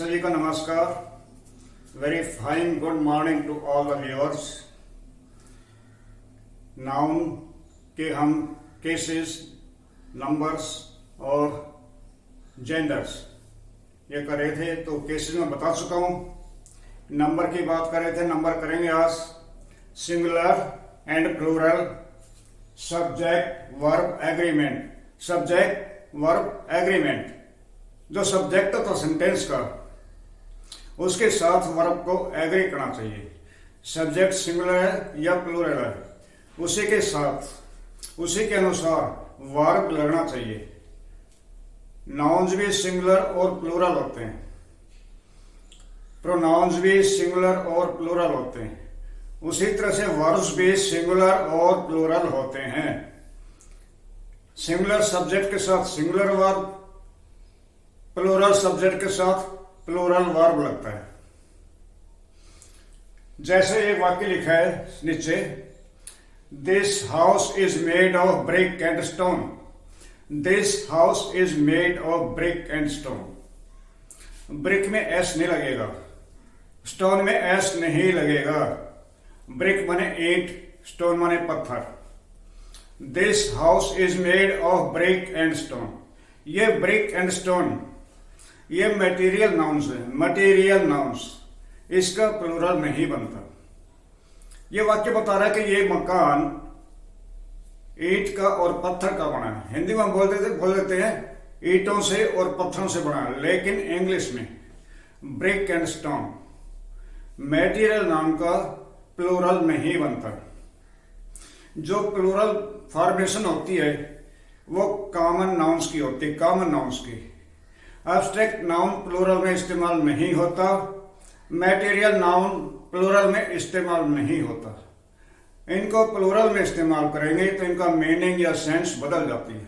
सभी को नमस्कार। Very fine good morning to all the viewers. Noun के हम केसेस, नंबर्स और जेंडर्स ये कर रहे थे, तो केसेस में बता चुका हूं। नंबर की बात कर रहे थे, नंबर करेंगे आज। Singular and plural, subject verb agreement. Subject verb agreement, जो सब्जेक्ट तो सेंटेंस का, उसके साथ वर्ब को एग्री करना चाहिए। सब्जेक्ट सिंगुलर है या प्लूरल है, उसी के साथ, उसी के अनुसार वर्ब लगना चाहिए। नाउन्स भी सिंगुलर और प्लूरल होते हैं, प्रोनाउंस भी सिंगुलर और प्लूरल होते हैं। उसी तरह से वर्ब्स भी सिंगुलर और प्लूरल होते हैं। सिंगुलर सब्जेक्ट के साथ सिंगुलर वर्ब, प्लूरल सब्जेक्ट के साथ प्लूरल वर्ब लगता है। जैसे एक वाक्य लिखा है नीचे, this house is made of brick and stone. This house is made of brick and stone. Brick में एस नहीं लगेगा, स्टोन में एस नहीं लगेगा। ब्रिक माने ईंट, स्टोन माने पत्थर। This house is made of brick and stone. ये ब्रिक एंड स्टोन ये मटेरियल नाउन्स है, मटेरियल नाउन्स, इसका प्लूरल नहीं बनता। ये वाक्य बता रहा है कि ये मकान ईंट का और पत्थर का बना है। हिंदी में हम बोल देते हैं ईंटों से और पत्थरों से बना है, लेकिन इंग्लिश में brick and stone material noun का प्लूरल नहीं बनता। जो प्लूरल फॉर्मेशन होती है वो कॉमन नाउन्स की होती है, कॉमन नाउन्स की। एब्स्ट्रैक्ट नाउन प्लूरल में इस्तेमाल नहीं होता, मटेरियल नाउन प्लूरल में इस्तेमाल नहीं होता। इनको प्लूरल में इस्तेमाल करेंगे तो इनका मीनिंग या सेंस बदल जाती है।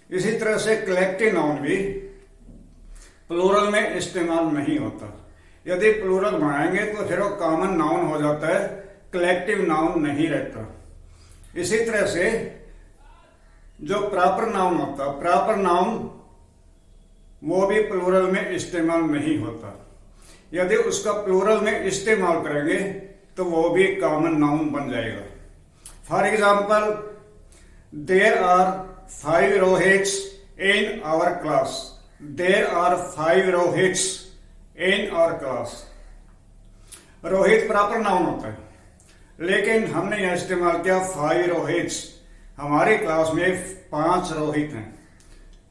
इसी तरह से कलेक्टिव नाउन भी प्लूरल में इस्तेमाल नहीं होता। यदि प्लूरल बनाएंगे तो फिर वो कॉमन नाउन हो जाता है, कलेक्टिव नाउन नहीं रहता। इसी तरह से जो प्रॉपर नाउन होता, प्रॉपर नाउन वो भी प्लूरल में इस्तेमाल नहीं होता। यदि उसका प्लूरल में इस्तेमाल करेंगे तो वो भी कॉमन नाउन बन जाएगा। For example, there are 5 Rohits in our class. There are 5 Rohits in our class. Rohit proper noun होता है, लेकिन हमने यहां इस्तेमाल किया 5 रोहित्स। हमारी क्लास में 5 रोहित हैं।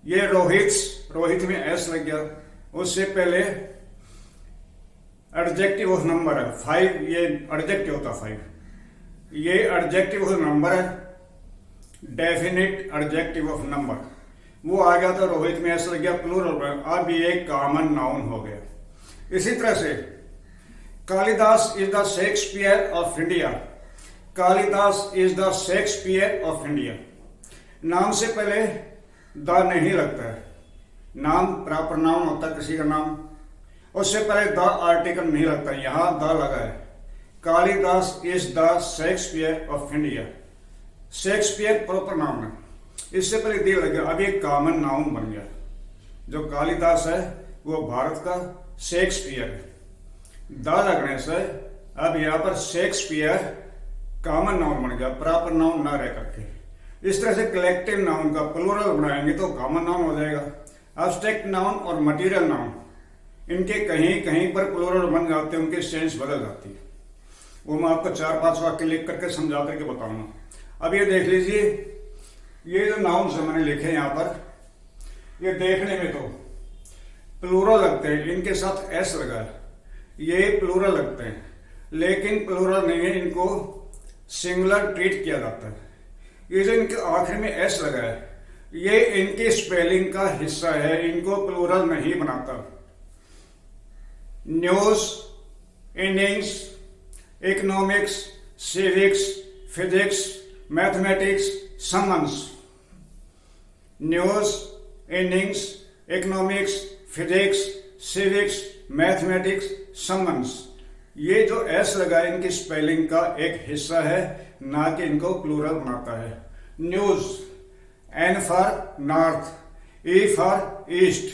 ये रोहित में एस लग गया, उससे पहले एडजेक्टिव ऑफ नंबर है 5, ये एडजेक्टिव होता 5, ये एडजेक्टिव ऑफ नंबर है, डेफिनेट एडजेक्टिव ऑफ नंबर। वो आ गया तो रोहित में एस लग गया, प्लूरल में। अब ये कॉमन नाउन हो गया। इसी तरह से Kalidas is the Shakespeare of India. Kalidas is the Shakespeare of India. नाम से पहले द नहीं लगता है। नाम प्रॉपर नाउन होता है किसी का नाम, उससे पहले द आर्टिकल नहीं लगता, यहां द लगा है। Kalidas is the Shakespeare of India. Shakespeare proper noun है, इससे पहले द लग गया, अब ये कॉमन नाउन बन गया। जो कालिदास है वो भारत का शेक्सपियर है। द लगने से अब यहां पर शेक्सपियर कॉमन नाउन बन गया, प्रॉपर नाउन ना रह करके। इस तरह से कलेक्टिव नाउन का प्लूरल बनाएंगे तो कॉमन नाउन हो जाएगा। एब्स्ट्रैक्ट नाउन और मटेरियल नाउन इनके कहीं कहीं पर प्लूरल बन जाते हैं, उनकी सेंस बदल जाती है। वो मैं आपको 4-5 वाक्य लिख करके समझा करके बताऊंगा। अब ये देख लीजिए, ये जो नाउन्स है मैंने लिखे यहाँ पर, ये देखने में तो प्लूरल लगते हैं, इनके साथ एस लगा है, ये प्लूरल लगते हैं, लेकिन प्लूरल नहीं है, इनको सिंगुलर ट्रीट किया जाता है। ये जो इनके आखिर में एस लगा है, ये इनकी स्पेलिंग का हिस्सा है, इनको प्लूरल नहीं बनाता। News, innings, economics, civics, physics, mathematics, summons. News, innings, economics, physics, civics, mathematics, summons. ये जो एस लगा है इनकी स्पेलिंग का एक हिस्सा है, ना कि इनको प्लूरल बनाता है। News, N for north, E for east,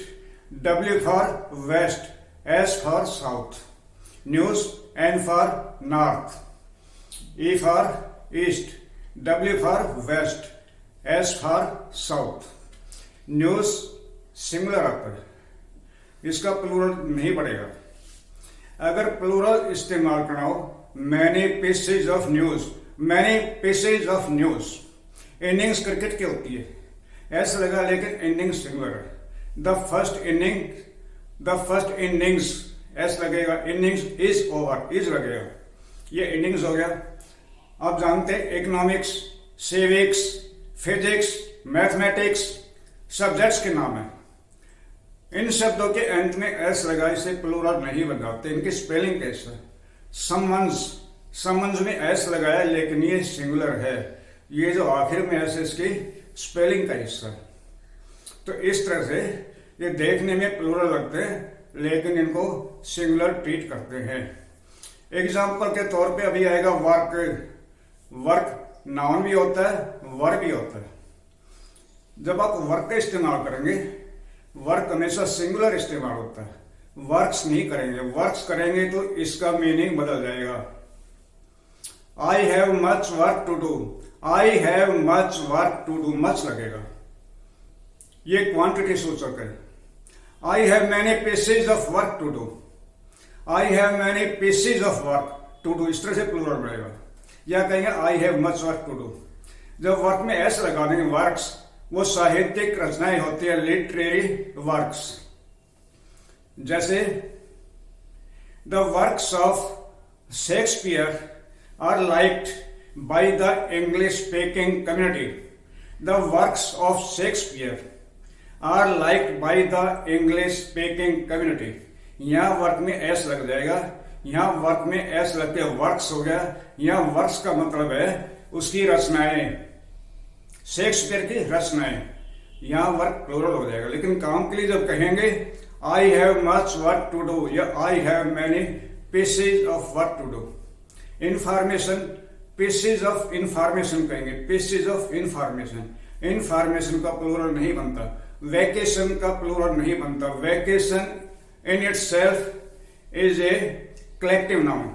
W for west, S for south. News, N for north. E for east. W for west. S for south. News singular आता है, इसका प्लूरल नहीं पड़ेगा। अगर प्लूरल इस्तेमाल करना हो, many pieces of news, many pieces of news. Innings cricket की होती है, ऐसा लगा, लेकिन इनिंग सिंगुलर है। द फर्स्ट इनिंग्स ऐसा लगेगा, इनिंग्स इज ओवर, इज लगेगा, ये इनिंग्स हो गया। आप जानते हैं economics, civics, physics, mathematics subjects के नाम है। इन शब्दों के अंत में एस लगा, इसे प्लूरल नहीं बनाते। इनकी स्पेलिंग कैसे है? समन्स में एस लगाया, लेकिन ये सिंगुलर है। ये जो आखिर में एस, इसकी स्पेलिंग का हिस्सा है। तो इस तरह से ये देखने में प्लूरल लगते हैं, लेकिन इनको सिंगुलर ट्रीट करते हैं। एग्जाम्पल के तौर पे अभी आएगा वर्क। वर्क नाउन भी होता है, वर्ब भी होता है। जब आप वर्क का इस्तेमाल करेंगे, वर्क हमेशा सिंगुलर इस्तेमाल होता है, वर्क्स नहीं करेंगे। वर्क्स करेंगे तो इसका मीनिंग बदल जाएगा। I have much work to do, I have much work to do, much लगेगा, ये क्वांटिटी सूचक है। I have many pieces of work to do, I have many pieces of work to do, इस तरह से plural बनेगा। या कहेंगे I have much work to do. जब वर्क में एस लगा देंगे, वर्क्स, वो साहित्यिक रचनाएं होती है, लिटरेरी वर्क्स। जैसे the works of Shakespeare are liked by the English speaking community. The works of Shakespeare are liked by the English speaking community. यहां वर्क में एस लग जाएगा, यहां वर्क में एस लगते वर्क्स हो गया। यहां वर्क्स का मतलब है उसकी रचनाएं, शेक्सपियर की रचनाएं। यहां वर्क प्लूरल हो जाएगा। लेकिन काम के लिए जब कहेंगे I have much work to do या I have many pieces of work to do. Information, pieces of information कहेंगे, पीसेज ऑफ इंफॉर्मेशन। इंफॉर्मेशन का प्लूरल नहीं बनता। वैकेशन का प्लूरल नहीं बनता। Vacation in itself is a collective noun,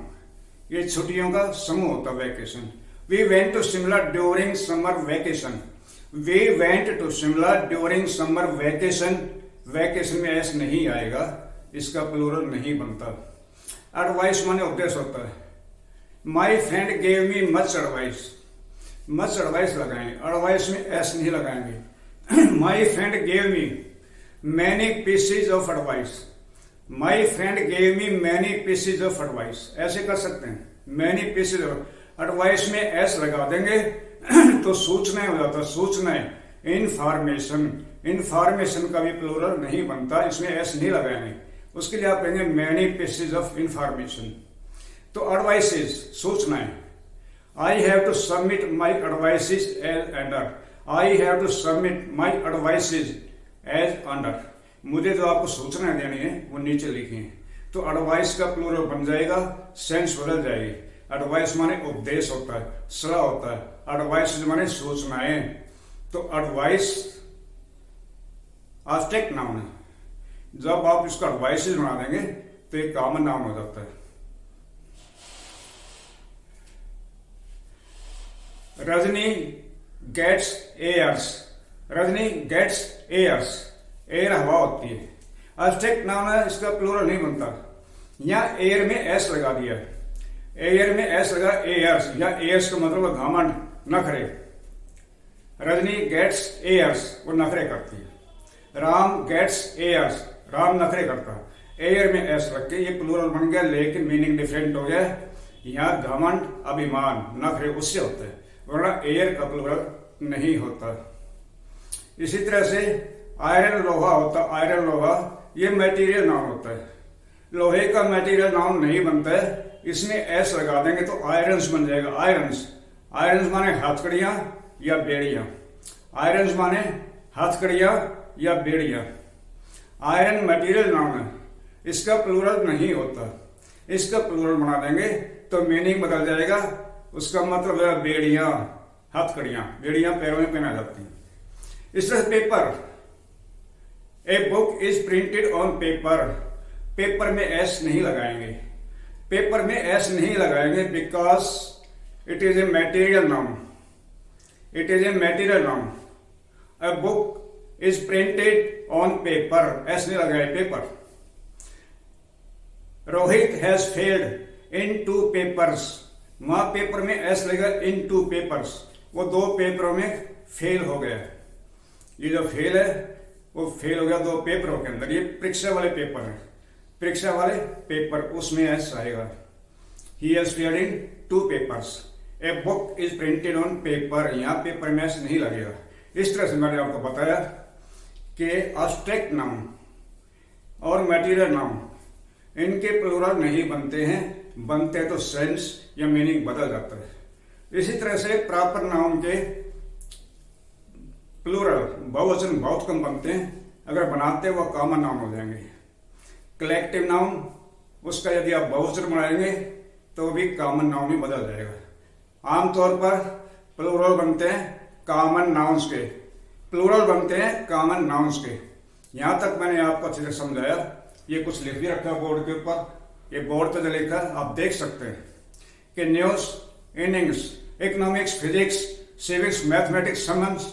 ये छुट्टियों का समूह होता है vacation. We went to Shimla during summer vacation. We went to Shimla during summer vacation. Vacation में एस नहीं आएगा, इसका प्लूरल नहीं बनता। एडवाइस माने उपदेश होता है। My friend gave me much advice. much advice लगाएंगे, एडवाइस में एस नहीं लगाएंगे। My friend gave me many pieces of advice. My friend gave me many pieces of advice. ऐसे कर सकते हैं, many pieces of एडवाइस में एस लगा देंगे तो सूचनाएं हो जाता है, सूचनाएं। इंफॉर्मेशन, इंफॉर्मेशन का भी प्लूरल नहीं बनता, इसमें एस नहीं लगाएंगे। उसके लिए आप कहेंगे मैनी पीसेज ऑफ इंफॉर्मेशन। तो एडवाइसेज, सूचनाएं। I have to submit my advices as under, I have to submit my advices as under. मुझे जो आपको सूचनाएं देनी है वो नीचे लिखी है। तो एडवाइस का प्लूरल बन जाएगा, सेंस बदल जाएगी। एडवाइस माने उपदेश होता है, सलाह होता है। एडवाइस माने सूचनाएं। तो एडवाइस ऑब्जेक्ट नाउन है। जब आप इसका एडवाइसेज बना देंगे तो एक कॉमन नाउन हो जाता है। Rajni gets airs, Rajni gets airs, air हवा होती है। ऑब्जेक्ट नाउन है, इसका प्लूरल नहीं बनता। यहां एयर में एस लगा दिया है, एयर में एस लगा, एयर्स, या एयर्स का मतलब घमंड, नखरे। रजनी गेट्स एयर्स, वो नखरे करती है। राम गेट्स एयर्स, राम नखरे करता है। एयर में एस रख के ये प्लूरल बन गया, लेकिन मीनिंग डिफरेंट हो गया। यहाँ घमंड, अभिमान, नखरे उससे होते हैं, वरना एयर का प्लूरल नहीं होता। इसी तरह से आयरन लोहा होता, आयरन लोहा, ये मटेरियल नाउन होता है। लोहे का मटेरियल नाउन नहीं बनता है, इसमें एस लगा देंगे तो आयरन्स बन जाएगा। आयरन्स, आयरन्स माने हथकड़ियां या बेड़ियां। आयरन्स माने हथकड़ियां या बेड़ियां। आयरन मटेरियल नाउन है, इसका प्लूरल नहीं होता। इसका प्लूरल बना देंगे तो मीनिंग बदल जाएगा। उसका मतलब है बेड़ियां, हथकड़ियां। बेड़ियां पैरों में पहना जाती हैं। इस तरह paper, a book is printed on paper. Paper में एस नहीं लगाएंगे, पेपर में एस नहीं लगाएंगे because it is a material noun, it is a material noun. A book is printed on paper, S नहीं लगाए, paper. Rohit has failed in 2 papers, वहां paper में एस लगा, इन 2 पेपर्स, वो 2 पेपरों में फेल हो गया। ये जो फेल है वो फेल हो गया 2 पेपरों के अंदर। ये परीक्षा वाले पेपर है, परीक्षा वाले पेपर, उसमें एस आएगा। He has failed in 2 papers, a book is printed on paper, यहां पेपर में एस नहीं लगेगा। इस तरह से मैंने आपको बताया कि एब्स्ट्रैक्ट नाउन और मैटेरियल नाउन इनके प्लूरल नहीं बनते हैं, बनते तो सेंस या मीनिंग बदल जाता है। इसी तरह से प्रॉपर नाउन के प्लूरल बहुवचन बहुत कम बनते हैं, अगर बनाते वो कॉमन नाउन हो जाएंगे। कलेक्टिव नाउन, उसका यदि आप बहुवचन बनाएंगे तो भी कॉमन नाउन ही बदल जाएगा। आमतौर पर प्लूरल बनते हैं कॉमन नाउन्स के, प्लूरल बनते हैं कॉमन नाउन्स के। यहां तक मैंने आपको अच्छे से समझाया। ये कुछ लिख भी रखा बोर्ड के ऊपर, ये बोर्ड पर जो लिखा आप देख सकते हैं कि news, innings, economics, physics, civics, mathematics, summons,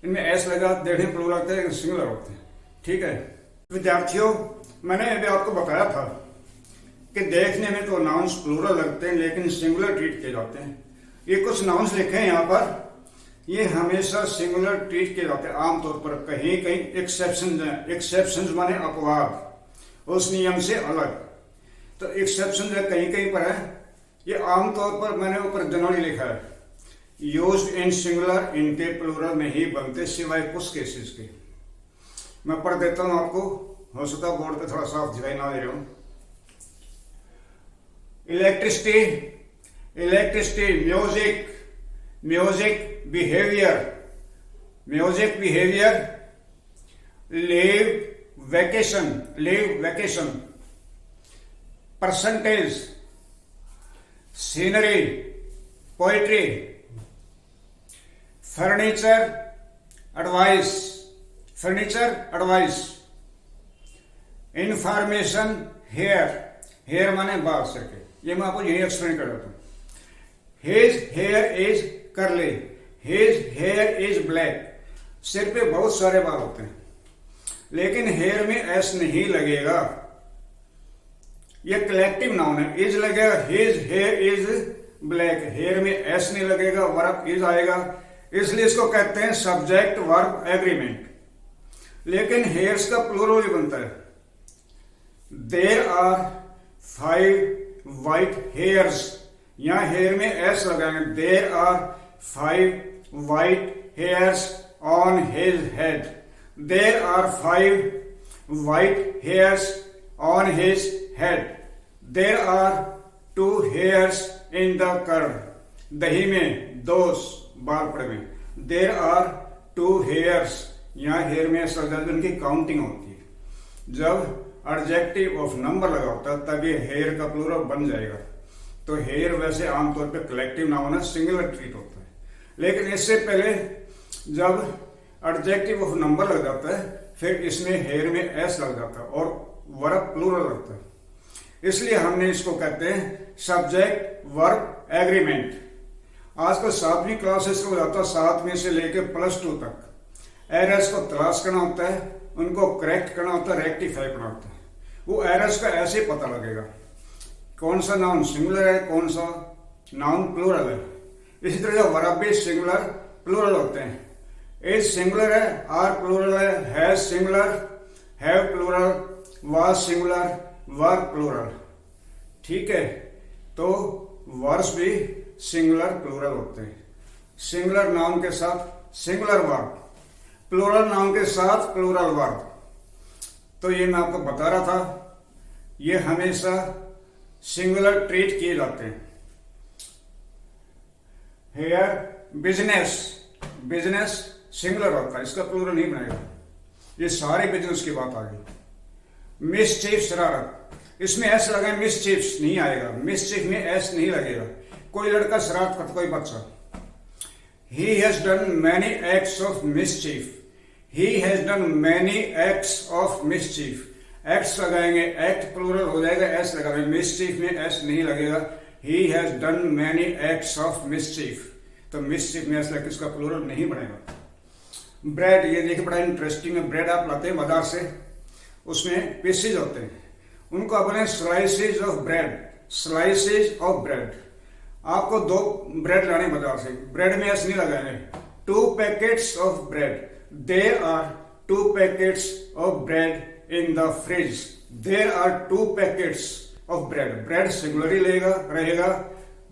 इनमें एस लगा, देखने प्लूरल होते हैं, सिंगुलर होते हैं। ठीक है विद्यार्थियों, मैंने अभी आपको बताया था कि देखने में तो नाउन्स प्लूरल लगते हैं लेकिन सिंगुलर ट्रीट किए जाते हैं। ये कुछ नाउन्स लिखे हैं यहाँ पर, ये हमेशा सिंगुलर ट्रीट किए जाते हैं आमतौर पर। कहीं कहीं एक्सेप्शन है, एक्सेप्शन माने अपवाद, उस नियम से अलग, तो एक्सेप्शन है कहीं कहीं पर है। ये आमतौर पर मैंने ऊपर जनरली लिखा है, यूज्ड इन सिंगुलर, इनके प्लूरल नहीं बनते सिवाय कुछ केसेस के। मैं पढ़ देता हूं आपको, हो सकता बोर्ड पे थोड़ा साफ दिखाई ना दे रहा हूं। Electricity, electricity, music, music, behaviour, music, behaviour, leave, vacation, leave, vacation, percentage, scenery, poetry, furniture, advice, furniture, advice, information, hair, hair माने बाल सर के, ये मैं आपको यही एक्सप्लेन कर देता हूं। His hair is curly, his hair is black, सिर पे बहुत सारे बाल होते हैं लेकिन हेयर में एस नहीं लगेगा। ये कलेक्टिव नाउन है, इज लगेगा, his hair is black, hair में एस नहीं लगेगा, वर्ब इज आएगा, इसलिए इसको कहते हैं सब्जेक्ट वर्ब एग्रीमेंट। लेकिन हेयर्स का प्लूरल भी बनता है, देयर आर 5 व्हाइट हेयर्स, यहां हेयर में एस लगाएंगे, there are 5 white hairs on his head, there are 5 white hairs on his head, there are 2 hairs in the curd, दही में 2 बाल पड़े हुए, there are 2 hairs, यहाँ हेयर में उनकी काउंटिंग होती है। जब एडजेक्टिव ऑफ नंबर लगा होता है तब ये हेयर का प्लूरल बन जाएगा। तो हेयर वैसे आमतौर पे कलेक्टिव नाउन है, सिंगुलर ट्रीट होता है, लेकिन इससे पहले जब एडजेक्टिव ऑफ नंबर लग जाता है फिर इसमें हेयर में एस लग जाता है और वर्ब प्लूरल लगता है, इसलिए हमने इसको कहते हैं सब्जेक्ट वर्ब एग्रीमेंट। आजकल 7वीं क्लासेस को जाता है, 7वीं से लेकर +2 तक एरर्स को तलाश करना होता है, उनको करेक्ट करना होता है, रेक्टिफाई करना होता है। वो एरर्स का ऐसे पता लगेगा कौन सा नाउन सिंगुलर है, कौन सा नाउन प्लूरल है। इसी तरह वर्ब भी सिंगुलर प्लूरल होते हैं, इज सिंगुलर है, आर प्लूरल है, has singular, have plural, was singular, were plural. ठीक है, तो वर्ब्स भी सिंगुलर प्लूरल होते हैं, सिंगुलर नाउन के साथ सिंगुलर वर्ब, प्लूरल नाउन के साथ प्लूरल वर्ब। तो ये मैं आपको बता रहा था, ये हमेशा सिंगुलर ट्रीट किए जाते हैं। हेयर बिजनेस, बिजनेस सिंगुलर होता है, इसका प्लूरल नहीं बनेगा, ये सारे बिजनेस की बात आ गई। मिसचीफ शरारत, इसमें एस लगा, मिसचीफ नहीं आएगा, मिसचीफ में एस नहीं लगेगा। कोई लड़का शरारत करता, कोई बच्चा। He has done many acts of mischief, he has done many acts of mischief, acts लगाएंगे, एक्ट प्लूरल हो जाएगा, एस लगाएंगे। मिसचीफ में एस नहीं लगेगा। He has done many acts of mischief, तो मिसचीफ में एस लगे, इसका प्लूरल नहीं बनेगा। ब्रेड, ये देखिए बड़ा इंटरेस्टिंग है। ब्रेड आप लाते हैं बाजार से, उसमें पीसेज होते हैं, उनको आप बोले slices of bread, slices of bread. आपको 2 ब्रेड लाने बाजार से, ब्रेड में एस नहीं लगाएंगे। 2 packets of bread, there are 2 packets of bread in the fridge, there are 2 packets of bread. Bread singular ही रहेगा,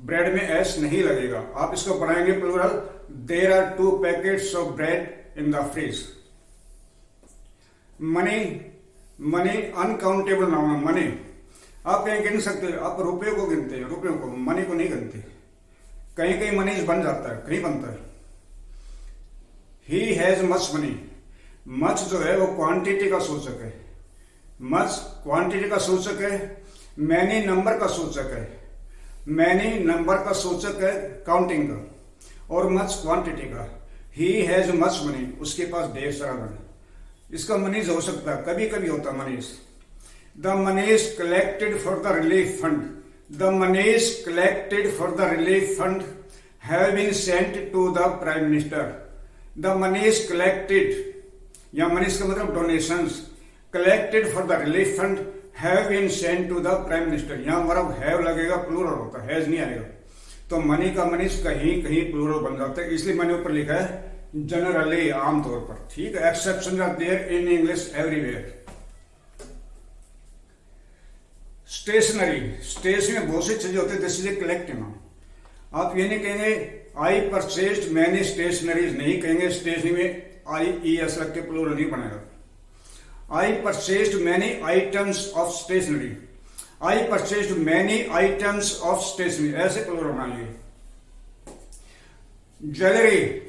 ब्रेड में एस नहीं लगेगा। आप इसको पढ़ाएंगे plural, there are 2 packets of bread in the fridge. Money, money uncountable noun है। Money आप कहीं गिन सकते हो, आप रुपये को गिनते हैं, रुपयों को, मनी को नहीं गिनते। कहीं कहीं मनी बन जाता है, कहीं बनता है। He has much money, much जो है वो क्वांटिटी का सूचक है, मच क्वांटिटी का सूचक है। मैनी नंबर का सूचक है, मैनी नंबर का सूचक है काउंटिंग का, और मच क्वांटिटी का। ही हैज मच मनी, उसके पास ढेर सारा धन। इसका मनीज हो सकता है, कभी कभी होता है moneys. The moneys collected for the relief fund, the moneys collected for the relief fund have been sent to the prime minister. The moneys collected, या मनीज का मतलब donations, collected for the relief fund have been sent to the prime minister. यहां मतलब have लगेगा, plural होता है, has नहीं आएगा। तो मनी का मनीज कहीं कहीं प्लूरल बन जाता है, इसलिए मैंने ऊपर लिखा है जनरली, आमतौर पर। ठीक है, exception are there in English everywhere. Stationery, stationery में बहुत सी चीजें होती है, this is a collective noun. आप ये नहीं कहेंगे आई परचेज्ड मैनी स्टेशनरीज, नहीं कहेंगे। स्टेशनरी में आई ई एस लग के प्लूरल नहीं बनेगा। I purchased many items of stationery, I purchased many items of stationery, ऐसे प्लूरल बनाइए। ज्वेलरी,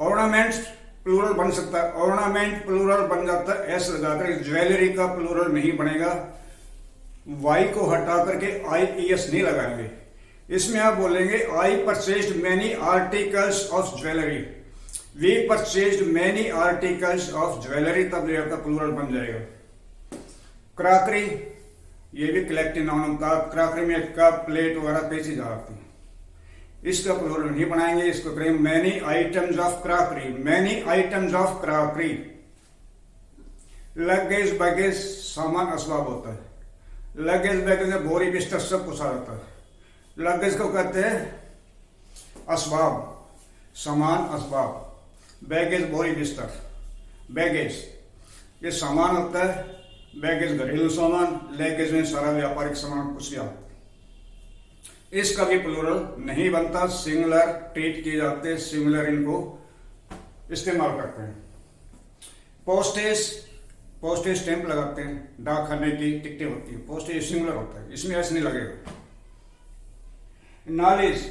ऑर्नामेंट्स प्लूरल बन सकता है, ऑर्नामेंट प्लूरल बन जाता है एस लगाकर, ज्वेलरी का प्लूरल नहीं बनेगा। वाई को हटा करके आई ई एस नहीं लगाएंगे। इसमें आप बोलेंगे I purchased many articles of jewellery, we purchased many articles of jewellery, तब आपका प्लूरल बन जाएगा। क्रॉकरी, ये भी कलेक्टिव नाउन का, क्रॉकरी में कप प्लेट वगैरह कई चीज आती है, इसका प्लूरल नहीं बनाएंगे। इसको करेंगे many items of crockery, many items of crockery. Luggage baggage सामान असबाब होता है, लगेज बैगेज में बोरी बिस्तर सब कुछ आ जाता है। लगेज को कहते हैं असबाब, सामान असबाब। बैगेज बोरी बिस्तर, बैगेज ये सामान होता है, बैगेज घरेलू सामान, लगेज में सारा व्यापारिक सामान कुछ भी आता है। इसका भी प्लूरल नहीं बनता, सिंगुलर ट्रीट किए जाते हैं, सिंगुलर इनको इस्तेमाल करते हैं। पोस्टेज, पोस्टेज स्टैंप लगाते हैं, डाक खाने की टिकटें होती है, पोस्टेज सिंगुलर होता है, इसमें ऐसे नहीं लगेगा। Knowledge,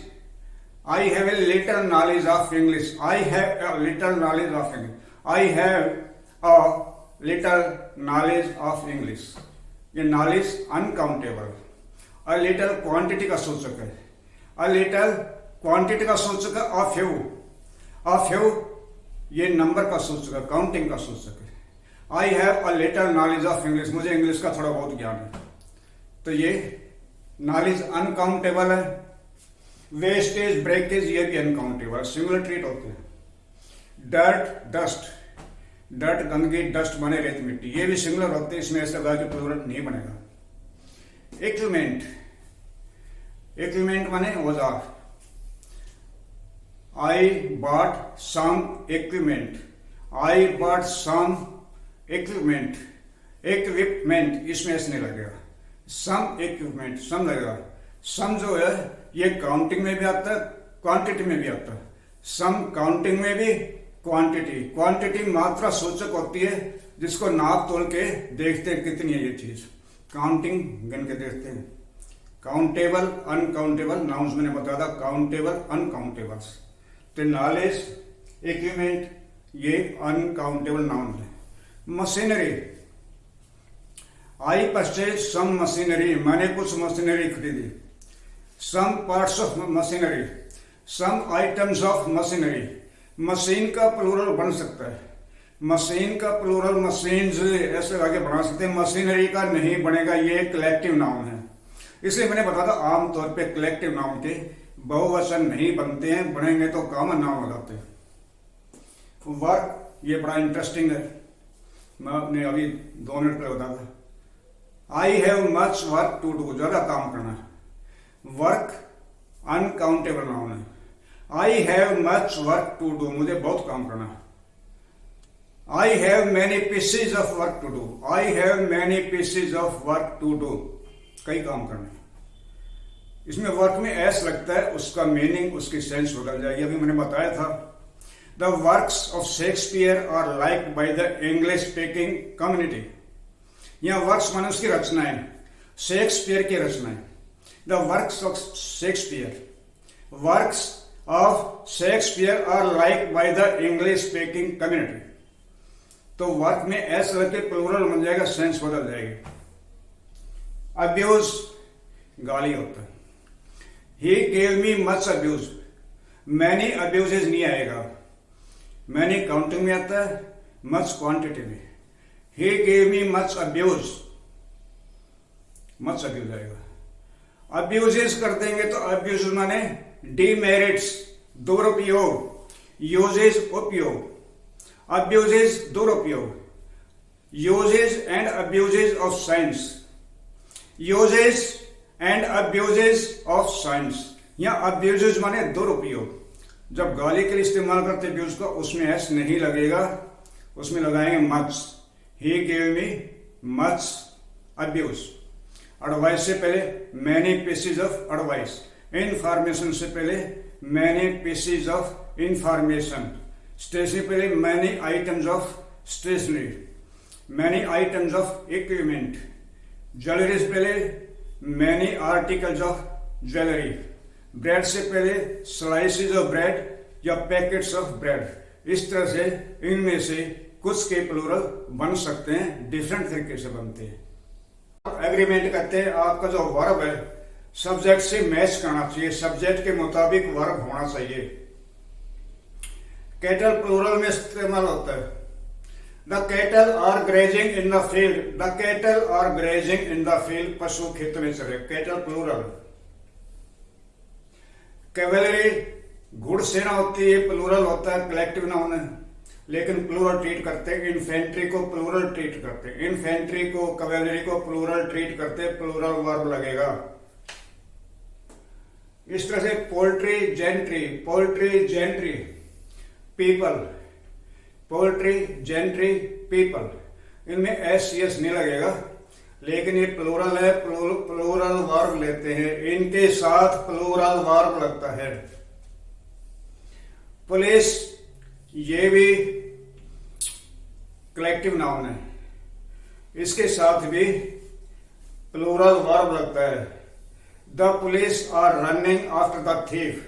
I have a little knowledge of English, I have a little knowledge of English, I have a little knowledge of English. ये knowledge uncountable, a little quantity का सूचक है, अ लिटिल क्वांटिटी का सूचक है। अ फ्यू, अ फ्यू ये number का सूचक है, काउंटिंग का सूचक है। I have a little knowledge of English, मुझे इंग्लिश का थोड़ा बहुत ज्ञान है, तो ये नॉलेज अनकाउंटेबल है। वेस्टेज, ब्रेकेज ये भी अनकाउंटेबल, सिंगुलर ट्रीट होते हैं। डर्ट, डस्ट, डर्ट गंदगी, डस्ट बने रेत मिट्टी, ये भी सिंगुलर होते हैं, इसमें ऐसा कि प्लूरल नहीं बनेगा। इक्विपमेंट, इक्विपमेंट माने औजार। I bought some equipment, I bought some equipment, equipment इसमें ऐसे नहीं लगेगा। सम इक्विपमेंट, सम लगेगा। सम जो है ये काउंटिंग में भी आता है, क्वांटिटी में भी आता है। सम काउंटिंग में भी, क्वांटिटी, क्वांटिटी मात्रा सूचक होती है, जिसको नाप तोल के देखते हैं कितनी है ये चीज, काउंटिंग गिन के देखते हैं। काउंटेबल, अनकाउंटेबल नाउन्स मैंने बताया था, काउंटेबल, अनकाउंटेबल्स। तो नॉलेज, इक्विपमेंट ये अनकाउंटेबल नाउन है। Machinery, I purchase some machinery, मैंने कुछ मशीनरी खरीदी। Some parts of machinery, some items of machinery, machine का प्लूरल बन सकता है, मशीन का प्लूरल मशीन्स ऐसे आगे बढ़ा सकते हैं, मशीनरी का नहीं बनेगा, ये कलेक्टिव नाउन है। इसलिए मैंने बताया था आमतौर पे कलेक्टिव नाउन के बहुवचन नहीं बनते हैं, बनेंगे तो कॉमन नाउन हो जाते हैं। वर्क ये बड़ा इंटरेस्टिंग है, मैं अपने अभी 2 मिनट पहले बताया था। I have much work to do, ज्यादा काम करना है। वर्क अनकाउंटेबल नाउन है। I have much work to do, मुझे बहुत काम करना है। I have many pieces of work to do. I have many pieces of work to do. कई काम करने। इसमें वर्क में एस लगता है, उसका मीनिंग, उसकी सेंस बदल जाएगी। अभी मैंने बताया था the works of Shakespeare are liked by the English speaking community. यहाँ वर्क्स माने उसकी रचनाएं, शेक्सपियर की रचनाएं। The works of Shakespeare, works of Shakespeare are liked by the English speaking community. तो वर्क में एस लगे प्लूरल बन जाएगा, सेंस बदल जाएगी। अब्यूज गाली होता है। He gave me much abuse, many abuses नहीं आएगा, मैनी काउंटिंग में आता है, मच क्वांटिटी में। ही gave me much abuse, much abuse आएगा। अब्यूजेज कर देंगे तो अब्यूज माने डीमेरिट्स, दुरुपयोग, यूजेज उपयोग। अब्यूजेज दुरुपयोग, uses and abuses of science, uses and abuses of science. यहां अब्यूजेज माने दुरुपयोग। जब गाली के लिए इस्तेमाल करते अब्यूज का, उसमें एस नहीं लगेगा, उसमें लगाएंगे much. He gave me much abuse. Advice से पहले many pieces of advice, information से पहले many pieces of information, stationery पहले many items of stationery, many items of equipment, jewellery से पहले many articles of jewellery, bread से पहले slices of bread या पैकेट्स ऑफ ब्रेड। इस तरह से इनमें से कुछ के प्लूरल बन सकते हैं, डिफरेंट तरीके से बनते हैं। एग्रीमेंट कहते हैं आपका जो वर्ब है सब्जेक्ट से मैच करना चाहिए, सब्जेक्ट के मुताबिक वर्ब होना चाहिए। कैटल प्लूरल में इस्तेमाल होता है। The cattle are grazing in the field, the cattle are grazing in the field, पशु खेत में चले, कैटल प्लूरल। कैवेलरी घुड़सेना होती है, प्लूरल होता है, कलेक्टिव नाउन है, लेकिन प्लूरल ट्रीट करते हैं। इन्फेंट्री को प्लूरल ट्रीट करते हैं, इन्फेंट्री को, कैवेलरी को प्लूरल ट्रीट करते हैं, प्लूरल वर्ब लगेगा। इस तरह से poultry gentry, poultry gentry, people, poultry gentry people, इनमें एस यस नहीं लगेगा, लेकिन ये प्लूरल है, प्लूरल वर्ब लेते हैं, इनके साथ प्लूरल वर्ब लगता है। पुलिस ये भी कलेक्टिव नाउन है, इसके साथ भी प्लूरल वर्ब लगता है। The police are running after the thief,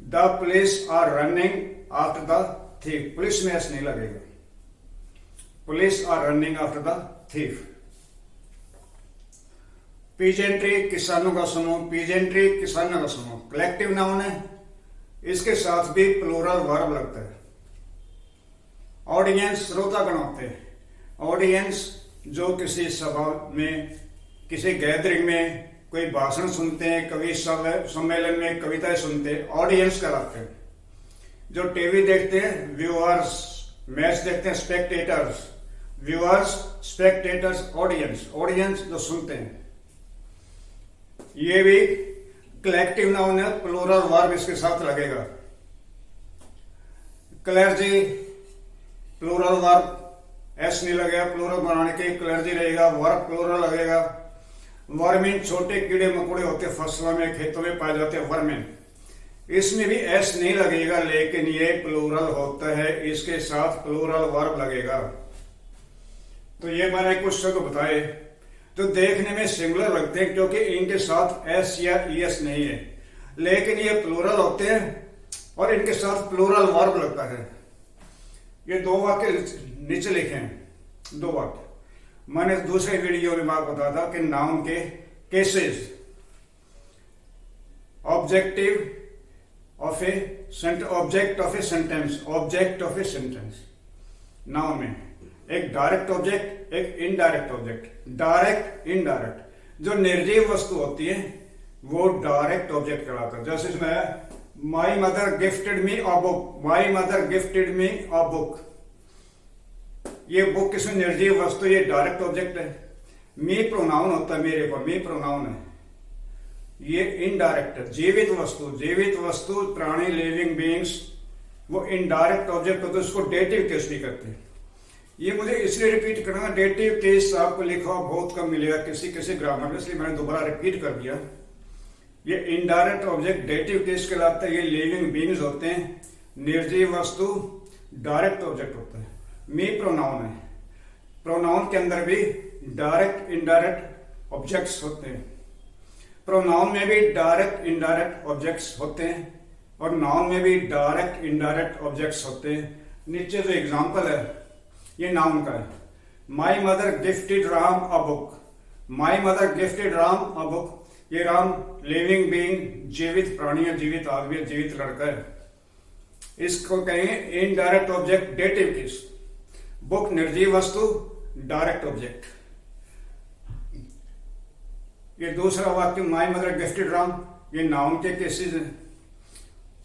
the police are running after the thief, police में एस नहीं लगेगा। Police are running after the thief. Peasantry किसानों का समूह, पीजेंट्री किसानों का समूह कलेक्टिव नाउन है, इसके साथ भी प्लूरल वर्ब लगता है। ऑडियंस श्रोतागण होते हैं, ऑडियंस जो किसी सभा में, किसी गैदरिंग में कोई भाषण सुनते हैं, कवि सम्मेलन में कविताएं सुनते हैं, ऑडियंस कहलाते हैं। जो टीवी देखते हैं व्यूअर्स, मैच देखते हैं spectators, viewers spectators, audience, audience जो सुनते हैं। ये भी कलेक्टिव नाउन है, प्लूरल वर्ब इसके साथ लगेगा। क्लर्जी प्लूरल वर्ब, एस नहीं लगेगा, प्लूरल बनाने के क्लर्जी रहेगा, वर्ब प्लूरल लगेगा। वर्मिन छोटे कीड़े मकोड़े होते फसलों में, खेतों में पाए जाते हैं वर्मिन, इसमें भी एस नहीं लगेगा, लेकिन ये प्लूरल होता है, इसके साथ प्लूरल वर्ब लगेगा। तो ये मैंने कुछ शब्द बताए तो देखने में सिंगुलर लगते हैं क्योंकि इनके साथ एस या ईएस नहीं है, लेकिन ये प्लूरल होते हैं और इनके साथ प्लूरल वर्ब लगता है। ये 2 वाक्य नीचे लिखे हैं, 2 वाक्य मैंने दूसरे वीडियो में बात बताया था कि नाउन के cases, object of a sentence, object of a sentence, noun में एक डायरेक्ट ऑब्जेक्ट, एक इनडायरेक्ट ऑब्जेक्ट। Direct, indirect. जो निर्जीव वस्तु होती है वो डायरेक्ट ऑब्जेक्ट कहलाता है। जैसे इसमें है my mother gifted me a book, my mother gifted me a book. ये बुक किसमें निर्जीव वस्तु, ये डायरेक्ट ऑब्जेक्ट है। मी प्रोनाउन होता है मेरे पर, मी प्रोनाउन है। ये इनडायरेक्ट है, जीवित वस्तु। जीवित वस्तु, प्राणी, लिविंग बीइंग्स, वो इनडायरेक्ट ऑब्जेक्ट होते हैं, उसको डेटिव केस भी करते हैं। ये मुझे इसलिए रिपीट करना, डेटिव केस आपको लिखा हुआ बहुत कम मिलेगा किसी किसी ग्रामर में, इसलिए मैंने दोबारा रिपीट कर दिया। ये इनडायरेक्ट ऑब्जेक्ट डेटिव केस कहलाता है। ये लिविंग बीइंग्स होते हैं, निर्जीव वस्तु डायरेक्ट ऑब्जेक्ट होता है। मी प्रोनाउन है, प्रोनाउन के अंदर भी डायरेक्ट इनडायरेक्ट ऑब्जेक्ट्स होते हैं। प्रोनाउन में भी डायरेक्ट इनडायरेक्ट ऑब्जेक्ट्स होते हैं और नाउन में भी डायरेक्ट इनडायरेक्ट ऑब्जेक्ट्स होते हैं। नीचे जो एग्जांपल है ये नाउन का है। My mother gifted Ram a book, my mother gifted Ram a book. ये राम लिविंग बीइंग, जीवित प्राणी है, जीवित आदमी है, जीवित लड़का है। इसको कहेंगे indirect object, dative case. Book निर्जीव वस्तु, डायरेक्ट ऑब्जेक्ट। ये दूसरा वाक्य माई मदर गिफ्टेड राम, ये नाउन के केसेस है।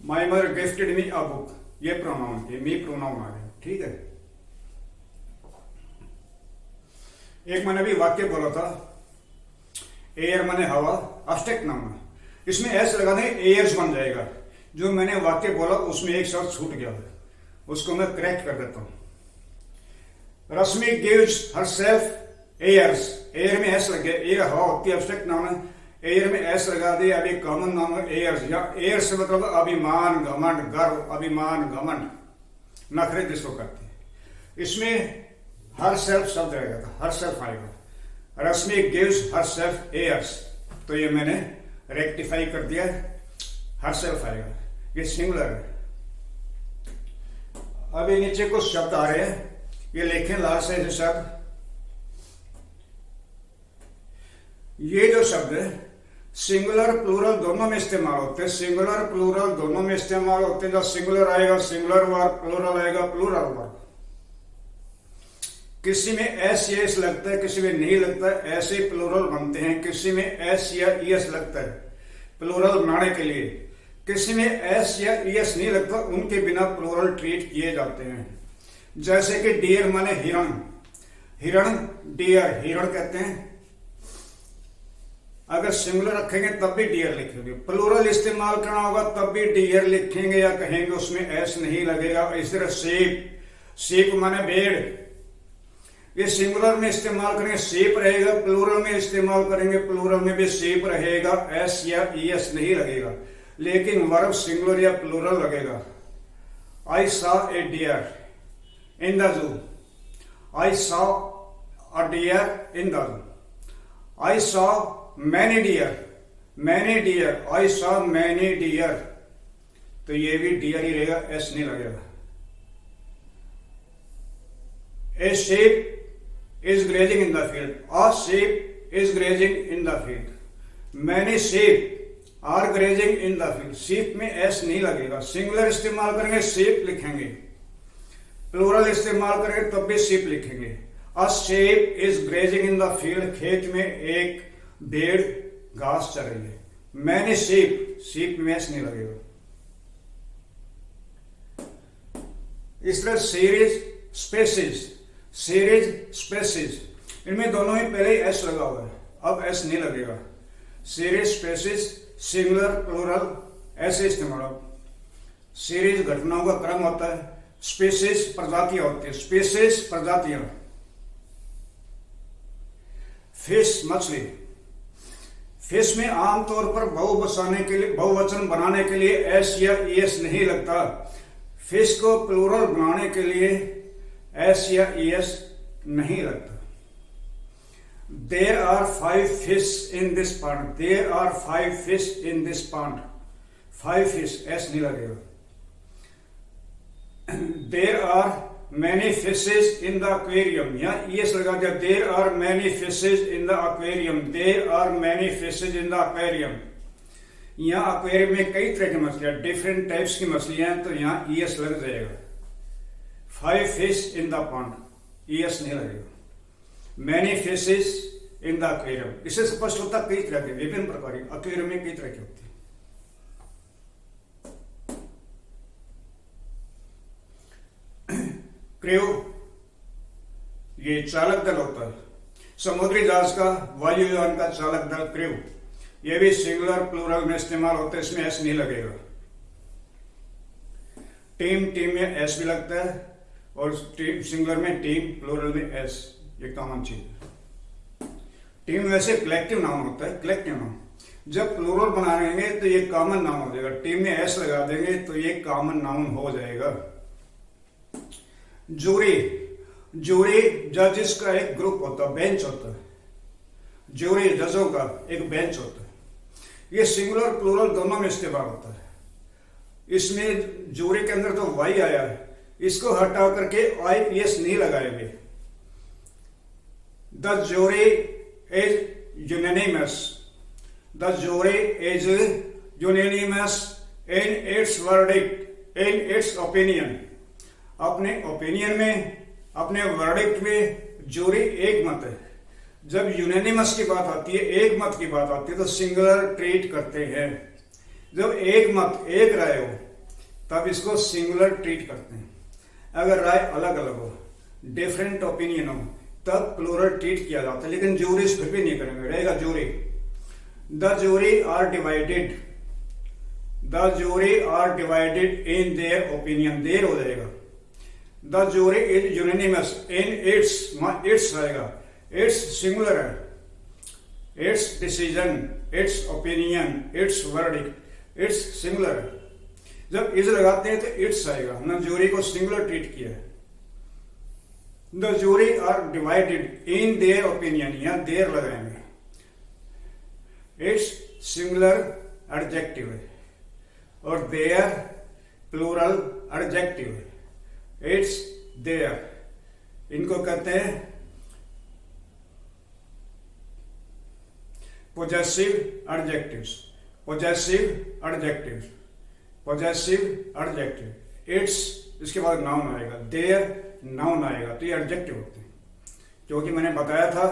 My mother gifted me a book, ये प्रोनाउन के, मी प्रोनाउन आ गया। ठीक है। एक मैंने अभी वाक्य बोला था, एयर माने हवा, अब्स्ट्रैक्ट नाउन है। इसमें एस लगा दें, एयर्स बन जाएगा। जो मैंने वाक्य बोला उसमें एक शब्द छूट गया है, उसको मैं करेक्ट कर देता हूं। रश्मि गिव्स हरसेल्फ एयर्स, एयर में एस लग गया। एयर हवा होती है, अब्स्ट्रैक्ट नाउन है, एयर में एस लगा दिया। अभी कॉमन नाउन है एयर्स, या एयर से मतलब अभिमान, घमंड, गर्व, अभिमान, घमंड, नखरे जिसको करते हैं। इसमें हर सेल्फ शब्द रहेगा था, हर सेल्फ आएगा। रश्मि गिव्स हर सेल्फ एयर्स, तो ये मैंने रेक्टिफाई कर दिया, हर सेल्फ आएगा, ये सिंगुलर है। अभी नीचे कुछ शब्द आ रहे हैं, ये लिखें लास्ट से शब्द। ये जो शब्द है सिंगुलर प्लूरल दोनों में इस्तेमाल होते हैं, सिंगुलर प्लूरल दोनों में इस्तेमाल होते हैं। जब सिंगुलर आएगा सिंगुलर वर्ब, प्लूरल आएगा प्लूरल वर्ब। किसी में एस या एस लगता है, किसी में नहीं लगता है, ऐसे प्लूरल बनते हैं। किसी में एस या ईएस लगता है प्लूरल बनाने के लिए, किसी में एस या ईएस नहीं लगता, उनके बिना प्लूरल ट्रीट किए जाते हैं। जैसे कि डियर माने हिरण, हिरण डियर, हिरण कहते हैं। अगर सिंगुलर रखेंगे तब भी डियर लिखेंगे, प्लूरल इस्तेमाल करना होगा तब भी डियर लिखेंगे या कहेंगे, उसमें एस नहीं लगेगा। इस तरह सेप, सेप माने भेड़, ये सिंगुलर में इस्तेमाल करेंगे सेप रहेगा, प्लूरल में इस्तेमाल करेंगे प्लूरल में भी सेप रहेगा, एस या ईएस नहीं लगेगा। लेकिन वर्ब सिंगुलर या प्लूरल लगेगा। I saw a deer in the zoo, I saw a deer in the zoo. I saw many deer, many deer, I saw many deer, तो ये भी डियर ही रहेगा, एस नहीं लगेगा। A sheep is grazing in the field, a sheep is grazing in the field, many sheep are grazing in the field। sheep में s नहीं लगेगा। सिंगुलर इस्तेमाल करेंगे sheep लिखेंगे, प्लूरल इस्तेमाल करेंगे तब भी sheep लिखेंगे। a sheep is grazing in the field, खेत में एक भेड़ घास चर रही है। many sheep, sheep में s नहीं लगेगा। इस तरह सीरीज, स्पेसीज, सीरीज, स्पेसीज, इनमें दोनों ही पहले ही एस लगा हुआ है, अब एस नहीं लगेगा। सीरीज, स्पेसीज, सिंगुलर, प्लूरल ऐसे इस्तेमाल हो। सीरीज घटनाओं का क्रम होता है, स्पेसीज प्रजातियां होती है, स्पेसीज प्रजातियां। फिश मछली, फिश में आमतौर पर बहुवचन बनाने के लिए एस या ईएस नहीं लगता। फिश को प्लूरल बनाने के लिए एस या ईएस नहीं लगता। There are 5 fish in this pond, there are 5 fish in this pond, 5 fish, S नहीं लगेगा। There are many fishes in the aquarium, यहाँ ईएस लगा दिया। There are many fishes in the aquarium, there are many fishes in the aquarium। यहाँ aquarium में कई तरह की मछलियां, डिफरेंट टाइप्स की मछलियां हैं, तो यहाँ ईएस लग जाएगा। 5 fish in the pond, ES नहीं लगेगा. Many fishes in the aquarium, इससे स्पष्ट होता कई तरह के, विभिन्न प्रकार के aquarium में कई तरह के होते हैं. क्रू, ये चालक दल होता है. समुद्री जहाज का, वायुयान का चालक दल क्रू, ये भी सिंगुलर प्लूरल में इस्तेमाल होता है, इसमें एस नहीं लगेगा. टीम में एस भी लगता है और टीम सिंगुलर में टीम, प्लूरल में एस, ये कॉमन चीज है. टीम वैसे कलेक्टिव नाउन होता है, कलेक्टिव नाउन. जब प्लूरल बनाएंगे तो ये कॉमन नाउन हो जाएगा. टीम में एस लगा देंगे तो ये कॉमन नाउन हो जाएगा. जूरी जजेस का एक ग्रुप होता है, बेंच होता है. जूरी जजों का एक बेंच होता है. ये सिंगुलर प्लूरल दोनों में इस्तेमाल होता है. इसमें जूरी के अंदर जो वाई आया है, इसको हटा करके IES नहीं लगाएंगे. The jury is unanimous. The jury is unanimous in its verdict, in its opinion. अपने ओपिनियन में, अपने वर्डिक्ट में जूरी एक मत है. जब यूनानिमस की बात आती है, एक मत की बात आती है, तो सिंगुलर ट्रीट करते हैं. जब एक मत, एक राय हो, तब इसको सिंगुलर ट्रीट करते हैं. अगर राय अलग अलग हो, डिफरेंट ओपिनियन हो, तब प्लूरल ट्रीट किया जाता है. लेकिन जूरीज फिर भी नहीं करेंगे, रहेगा jury. The jury are divided. The jury are divided in their opinion, their हो जाएगा. The jury is unanimous in its रहेगा. इट्स सिंगुलर है. Its decision, its opinion, its verdict, its singular है. जब इज लगाते हैं तो इट्स आएगा. हमने जूरी को सिंगुलर ट्रीट किया है. The jury are divided in their opinion, यहां देयर लगाएंगे. इट्स सिंगुलर एडजेक्टिव है और देयर प्लूरल एडजेक्टिव है. इट्स देयर, इनको कहते हैं possessive adjectives. Possessive adjectives, possessive adjective. Its, इसके बाद नाउन आएगा. देयर नाउन आएगा. तो ये एडजेक्टिव होते हैं. क्योंकि मैंने बताया था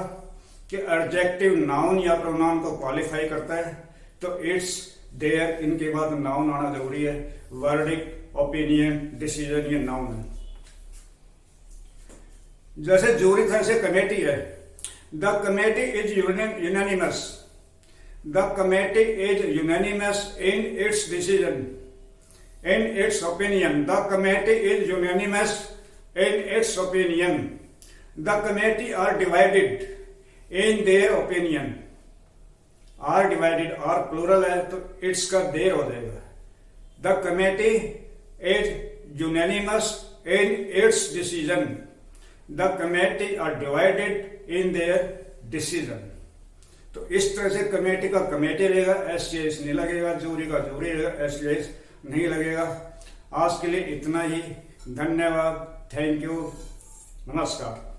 कि एडजेक्टिव नाउन या प्रोनाउन को क्वालिफाई करता है. तो इट्स, देयर, इनके बाद नाउन आना जरूरी है. वर्डिक्ट, ओपिनियन, डिसीजन, ये नाउन है. जैसे जूरी था, ऐसे कमेटी है. The committee is unanimous. The committee is unanimous in its decision, in its opinion. The committee is unanimous in its opinion. The committee are divided in their opinion. Are divided, are plural है तो its का their हो जाएगा. The committee is unanimous in its decision. The committee are divided in their decision. तो इस तरह से committee का कमेटी रहेगा, SCS नहीं लगेगा. जूरी का जूरी रहेगा, SCS नहीं लगेगा. आज के लिए इतना ही. धन्यवाद. Thank you. नमस्कार.